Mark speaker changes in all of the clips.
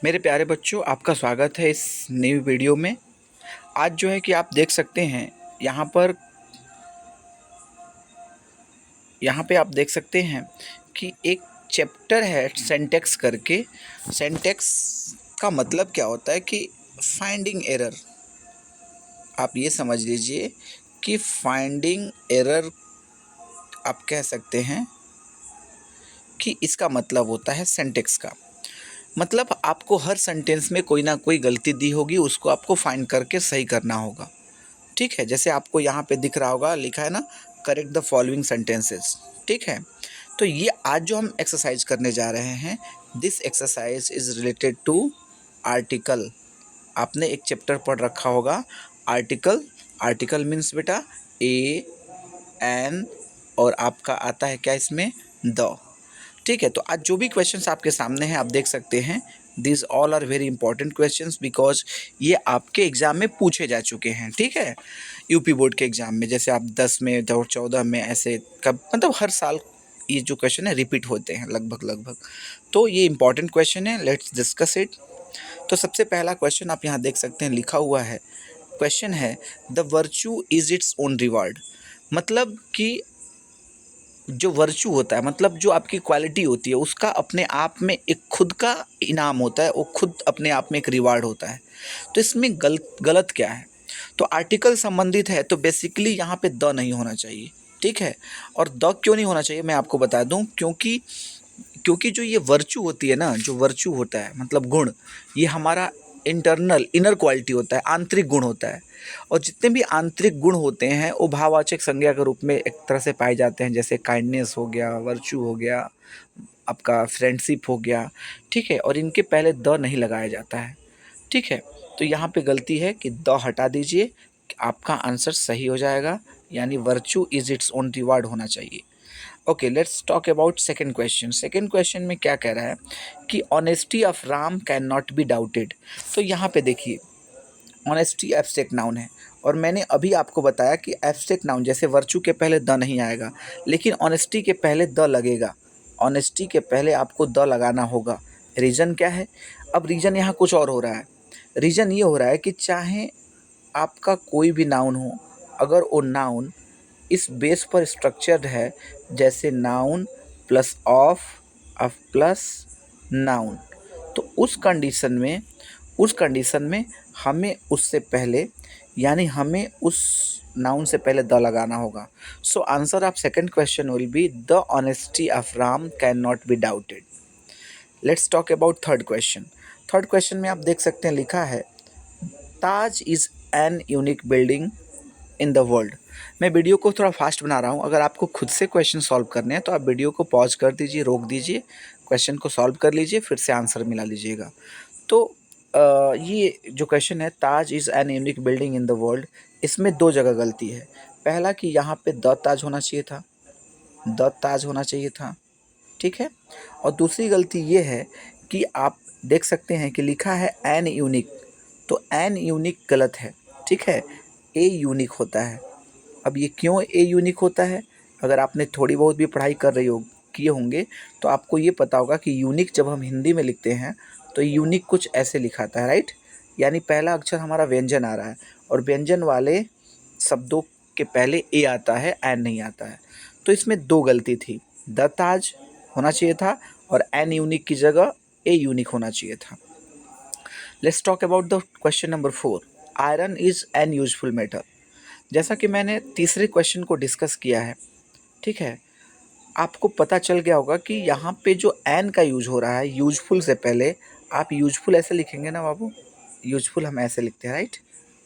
Speaker 1: मेरे प्यारे बच्चों, आपका स्वागत है इस नई वीडियो में। आज जो है कि आप देख सकते हैं यहाँ पे आप देख सकते हैं कि एक चैप्टर है सिंटैक्स करके। सिंटैक्स का मतलब क्या होता है कि फाइंडिंग एरर। आप ये समझ लीजिए कि फाइंडिंग एरर आप कह सकते हैं कि इसका मतलब होता है सिंटैक्स का मतलब आपको हर सेंटेंस में कोई ना कोई गलती दी होगी, उसको आपको फाइंड करके सही करना होगा। ठीक है, जैसे आपको यहाँ पे दिख रहा होगा, लिखा है ना, करेक्ट द फॉलोइंग सेंटेंसेस। ठीक है, तो ये आज जो हम एक्सरसाइज करने जा रहे हैं, this exercise is related to article. आपने एक चैप्टर पढ़ रखा होगा आर्टिकल। आर्टिकल मीन्स बेटा ए एन, और आपका आता है क्या इसमें, द। ठीक है, तो आज जो भी क्वेश्चंस आपके सामने हैं आप देख सकते हैं, this all are very important questions because ये आपके एग्ज़ाम में पूछे जा चुके हैं। ठीक है, यूपी बोर्ड के एग्ज़ाम में, जैसे आप 10 में और 14 में ऐसे कब मतलब हर साल ये जो क्वेश्चन है रिपीट होते हैं लगभग। तो ये इंपॉर्टेंट क्वेश्चन है, लेट्स डिस्कस इट। तो सबसे पहला क्वेश्चन आप यहाँ देख सकते हैं, लिखा हुआ है, क्वेश्चन है the virtue is its own reward. मतलब कि जो वर्चू होता है, मतलब जो आपकी क्वालिटी होती है, उसका अपने आप में एक खुद का इनाम होता है, वो खुद अपने आप में एक रिवार्ड होता है। तो इसमें गलत क्या है? तो आर्टिकल संबंधित है तो बेसिकली यहाँ पे द नहीं होना चाहिए। ठीक है, और द क्यों नहीं होना चाहिए मैं आपको बता दूं, क्योंकि क्योंकि जो ये वर्चू होती है ना, जो वर्चू होता है मतलब गुण, ये हमारा इंटरनल इनर क्वालिटी होता है, आंतरिक गुण होता है। और जितने भी आंतरिक गुण होते हैं वो भाववाचक संज्ञा के रूप में एक तरह से पाए जाते हैं, जैसे काइंडनेस हो गया, वर्चू हो गया, आपका फ्रेंडशिप हो गया। ठीक है, और इनके पहले द नहीं लगाया जाता है। ठीक है, तो यहाँ पे गलती है कि द हटा दीजिए, आपका आंसर सही हो जाएगा, यानी virtue is its own reward होना चाहिए। Okay, let's talk about second question. Second question में क्या कह रहा है कि honesty of Ram can not be doubted. तो यहाँ पे देखिए, ऑनेस्टी एब्स्ट्रैक्ट नाउन है, और मैंने अभी आपको बताया कि एब्स्ट्रैक्ट नाउन जैसे वर्चू के पहले द नहीं आएगा, लेकिन ऑनेस्टी के पहले द लगेगा। ऑनेस्टी के पहले आपको द लगाना होगा। रीज़न क्या है? अब रीज़न यहाँ कुछ और हो रहा है। रीज़न ये हो रहा है कि चाहे आपका कोई भी नाउन हो, अगर वो नाउन इस बेस पर स्ट्रक्चर्ड है, जैसे noun plus of plus noun, तो उस कंडीशन में हमें उससे पहले, यानी हमें उस नाउन से पहले द लगाना होगा। So answer of second question will be the honesty of Ram can not be doubted. Let's talk about third question. Third question में आप देख सकते हैं, लिखा है Taj is an unique building in the world. मैं वीडियो को थोड़ा फास्ट बना रहा हूँ, अगर आपको खुद से क्वेश्चन सॉल्व करने हैं तो आप वीडियो को पॉज कर दीजिए, रोक दीजिए, क्वेश्चन को सॉल्व कर लीजिए, फिर से आंसर मिला लीजिएगा। तो ये जो क्वेश्चन है, Taj is an unique building in the world, इसमें दो जगह गलती है। पहला कि यहाँ पे द ताज होना चाहिए था, द ताज होना चाहिए था। ठीक है, और दूसरी गलती ये है कि आप देख सकते हैं कि लिखा है एन यूनिक, तो एन यूनिक गलत है। ठीक है, ए यूनिक होता है। अब ये क्यों ए यूनिक होता है? अगर आपने थोड़ी बहुत भी पढ़ाई कर रही हो किए होंगे तो आपको ये पता होगा कि यूनिक जब हम हिंदी में लिखते हैं तो यूनिक कुछ ऐसे लिखाता है, राइट। यानी पहला अक्षर हमारा व्यंजन आ रहा है, और व्यंजन वाले शब्दों के पहले ए आता है, एन नहीं आता है। तो इसमें दो गलती थी, द ताज होना चाहिए था और एन यूनिक की जगह ए यूनिक होना चाहिए था। Let's talk about the question number 4। Iron is an useful metal. जैसा कि मैंने तीसरे क्वेश्चन को डिस्कस किया है, ठीक है, आपको पता चल गया होगा कि यहाँ पे जो एन का यूज हो रहा है यूजफुल से पहले, आप यूजफुल ऐसे लिखेंगे ना बाबू, यूजफुल हम ऐसे लिखते हैं, राइट।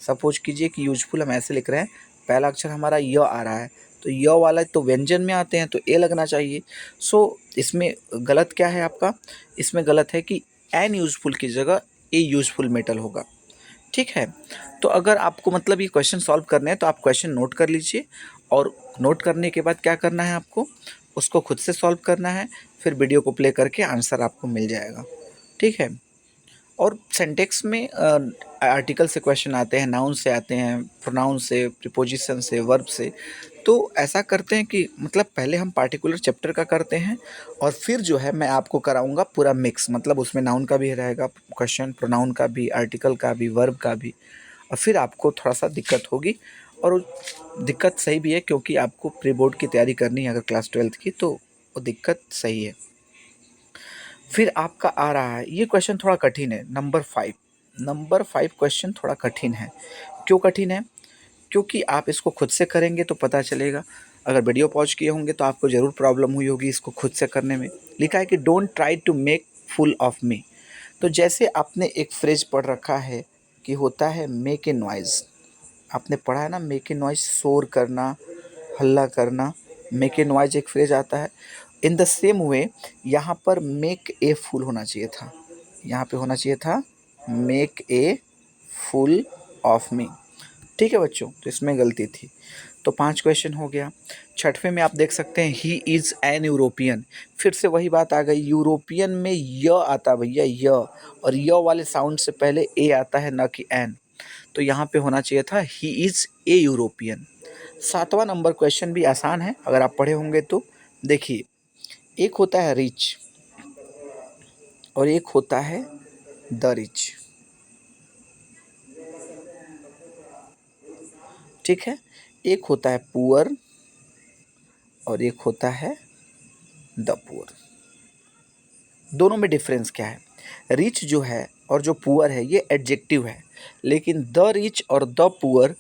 Speaker 1: सपोज कीजिए कि यूजफुल हम ऐसे लिख रहे हैं, पहला अक्षर हमारा य आ रहा है, तो य वाला तो व्यंजन में आते हैं तो ए लगना चाहिए। सो इसमें गलत क्या है आपका? इसमें गलत है कि एन यूजफुल की जगह ए यूजफुल मेटल होगा। ठीक है, तो अगर आपको मतलब ये क्वेश्चन सॉल्व करने हैं तो आप क्वेश्चन नोट कर लीजिए, और नोट करने के बाद क्या करना है आपको, उसको खुद से सॉल्व करना है, फिर वीडियो को प्ले करके आंसर आपको मिल जाएगा। ठीक है, और सेंटेक्स में आर्टिकल से क्वेश्चन आते हैं, नाउन से आते हैं, प्रोनाउन से, प्रीपोजिशन से, वर्ब से। तो ऐसा करते हैं कि मतलब पहले हम पार्टिकुलर चैप्टर का करते हैं और फिर जो है मैं आपको कराऊंगा पूरा मिक्स, मतलब उसमें नाउन का भी रहेगा क्वेश्चन, प्रोनाउन का भी, आर्टिकल का भी, वर्ब का भी, और फिर आपको थोड़ा सा दिक्कत होगी। और वो दिक्कत सही भी है क्योंकि आपको प्री बोर्ड की तैयारी करनी है अगर क्लास 12th की, तो वो दिक्कत सही है। फिर आपका आ रहा है ये क्वेश्चन, थोड़ा कठिन है, नंबर 5 क्वेश्चन थोड़ा कठिन है। क्यों कठिन है? क्योंकि आप इसको खुद से करेंगे तो पता चलेगा। अगर वीडियो पॉज किए होंगे तो आपको ज़रूर प्रॉब्लम हुई होगी इसको खुद से करने में। लिखा है कि don't try to make fool of me. तो जैसे आपने एक फ्रेज पढ़ रखा है कि होता है मेक ए नॉइज़, आपने पढ़ा है ना, मेक ए नॉइज़, शोर करना, हल्ला करना, मेक ए नॉइज़ एक फ्रेज आता है। इन द सेम वे यहाँ पर मेक ए फुल होना चाहिए था, यहाँ पे होना चाहिए था मेक ए फुल ऑफ मी। ठीक है बच्चों, तो इसमें गलती थी। तो 5 क्वेश्चन हो गया। छठवें में आप देख सकते हैं ही इज़ एन यूरोपियन। फिर से वही बात आ गई, यूरोपियन में य आता है भैया, य, और य वाले साउंड से पहले ए आता है ना कि एन। तो यहाँ पे होना चाहिए था ही इज़ ए यूरोपियन। 7वां नंबर क्वेश्चन भी आसान है अगर आप पढ़े होंगे तो। देखिए, एक होता है रिच और एक होता है द रिच। ठीक है, एक होता है पुअर और एक होता है द पुअर। दोनों में डिफरेंस क्या है? रिच जो है और जो पुअर है ये एडजेक्टिव है, लेकिन द रिच और द पुअर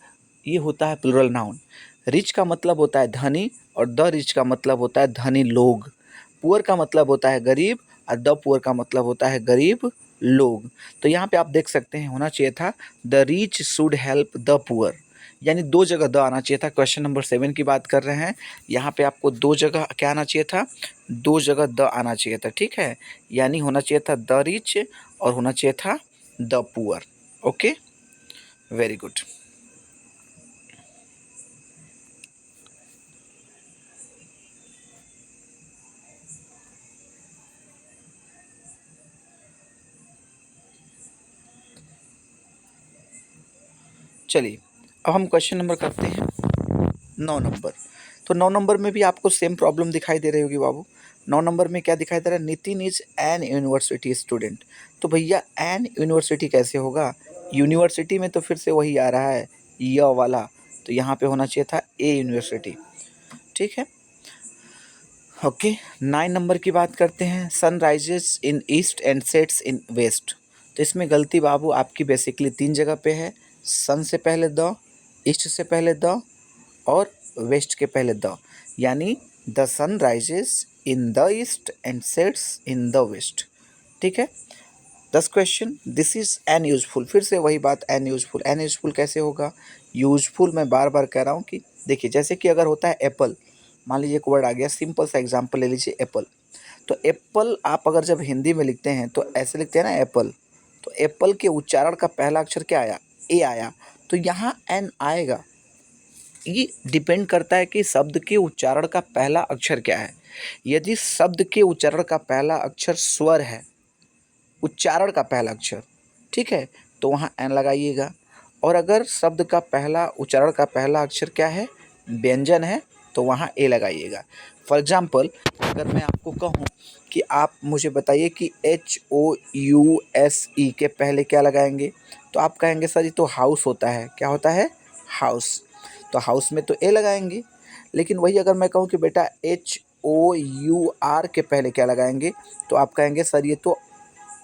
Speaker 1: ये होता है प्लूरल नाउन। रिच का मतलब होता है धनी और द रिच का मतलब होता है धनी लोग। पुअर का मतलब होता है गरीब और द पुअर का मतलब होता है गरीब लोग। तो यहाँ पे आप देख सकते हैं होना चाहिए था the rich should help the poor, यानी 2 जगह द आना चाहिए था। क्वेश्चन नंबर 7 की बात कर रहे हैं, यहाँ पे आपको 2 जगह क्या आना चाहिए था, 2 जगह द आना चाहिए था। ठीक है, यानी होना चाहिए था द रिच और होना चाहिए था the poor. Okay, very good. चलिए, अब हम क्वेश्चन नंबर करते हैं 9 नंबर। तो 9 नंबर में भी आपको सेम प्रॉब्लम दिखाई दे रही होगी बाबू। 9 नंबर में क्या दिखाई दे रहा है, Nitin is an university student. तो भैया एन यूनिवर्सिटी कैसे होगा, यूनिवर्सिटी में तो फिर से वही आ रहा है य वाला, तो यहाँ पे होना चाहिए था ए यूनिवर्सिटी। ठीक है, ओके। 9 नंबर की बात करते हैं, sun rises in east and sets in west. तो इसमें गलती बाबू आपकी बेसिकली 3 जगह पे है, सन से पहले द, ईस्ट से पहले द, और वेस्ट के पहले द, यानी the sun rises in the east and sets in the west. ठीक है, 10 question, this is an useful. फिर से वही बात, एन यूजफुल, एन यूजफुल कैसे होगा? यूजफुल मैं बार बार कह रहा हूँ कि देखिए, जैसे कि अगर होता है एप्पल, मान लीजिए एक वर्ड आ गया, सिंपल सा एग्जांपल ले लीजिए एप्पल। तो एप्पल आप अगर जब हिंदी में लिखते हैं तो ऐसे लिखते हैं ना एप्पल, तो एप्पल के उच्चारण का पहला अक्षर क्या आया, ए आया, तो यहाँ एन आएगा। ये डिपेंड करता है कि शब्द के उच्चारण का पहला अक्षर क्या है। यदि शब्द के उच्चारण का पहला अक्षर स्वर है, उच्चारण का पहला अक्षर, ठीक है, तो वहाँ एन लगाइएगा। और अगर शब्द का पहला उच्चारण का पहला अक्षर क्या है, व्यंजन है, तो वहाँ ए लगाइएगा। फॉर एग्जाम्पल, अगर मैं आपको कहूँ कि आप मुझे बताइए कि HOUSE के पहले क्या लगाएंगे, तो आप कहेंगे सर ये तो हाउस होता है। क्या होता है? हाउस। तो हाउस में तो ए लगाएंगे। लेकिन वही अगर मैं कहूँ कि बेटा HOUR के पहले क्या लगाएंगे, तो आप कहेंगे सर ये तो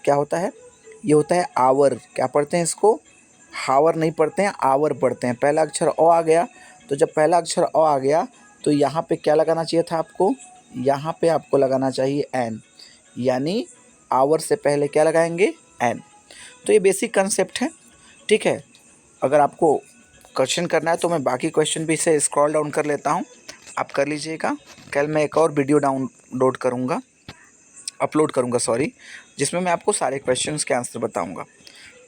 Speaker 1: क्या होता है, ये होता है आवर। क्या पढ़ते हैं इसको? हावर नहीं पढ़ते हैं, आवर पढ़ते हैं। पहला अक्षर अ आ गया, तो जब पहला अक्षर अ आ गया तो यहाँ पे क्या लगाना चाहिए था आपको, यहाँ पे आपको लगाना चाहिए एन, यानी आवर से पहले क्या लगाएंगे, एन। तो ये बेसिक कंसेप्ट है। ठीक है, अगर आपको क्वेश्चन करना है तो मैं बाकी क्वेश्चन भी इसे स्क्रॉल डाउन कर लेता हूँ, आप कर लीजिएगा। कल मैं एक और वीडियो डाउनलोड करूँगा, अपलोड करूँगा सॉरी, जिसमें मैं आपको सारे क्वेश्चंस के आंसर बताऊँगा।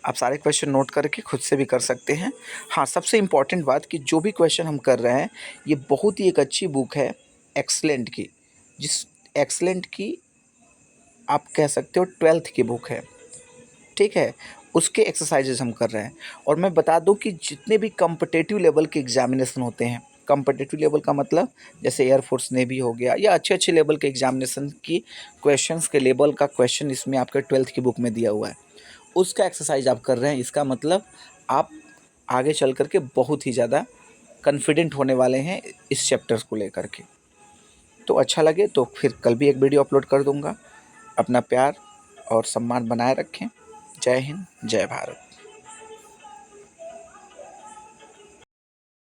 Speaker 1: आप सारे क्वेश्चन नोट करके खुद से भी कर सकते हैं। हाँ, सबसे इम्पॉर्टेंट बात कि जो भी क्वेश्चन हम कर रहे हैं ये बहुत ही एक अच्छी बुक है एक्सेलेंट की, जिस एक्सेलेंट की आप कह सकते हो 12th की बुक है। ठीक है, उसके एक्सरसाइजेज हम कर रहे हैं। और मैं बता दूं कि जितने भी कॉम्पिटिटिव लेवल के एग्जामिनेशन होते हैं कॉम्पिटिटिव लेवल का मतलब जैसे एयरफोर्स नेवी हो गया या अच्छे अच्छे लेवल के एग्जामिनेशन की क्वेश्चंस के लेवल का क्वेश्चन इसमें आपके 12th की बुक में दिया हुआ है, उसका एक्सरसाइज आप कर रहे हैं। इसका मतलब आप आगे चल कर के बहुत ही ज़्यादा कॉन्फिडेंट होने वाले हैं इस चैप्टर को लेकर के। तो अच्छा लगे तो फिर कल भी एक वीडियो अपलोड कर दूंगा। अपना प्यार और सम्मान बनाए रखें। जय हिंद, जय भारत।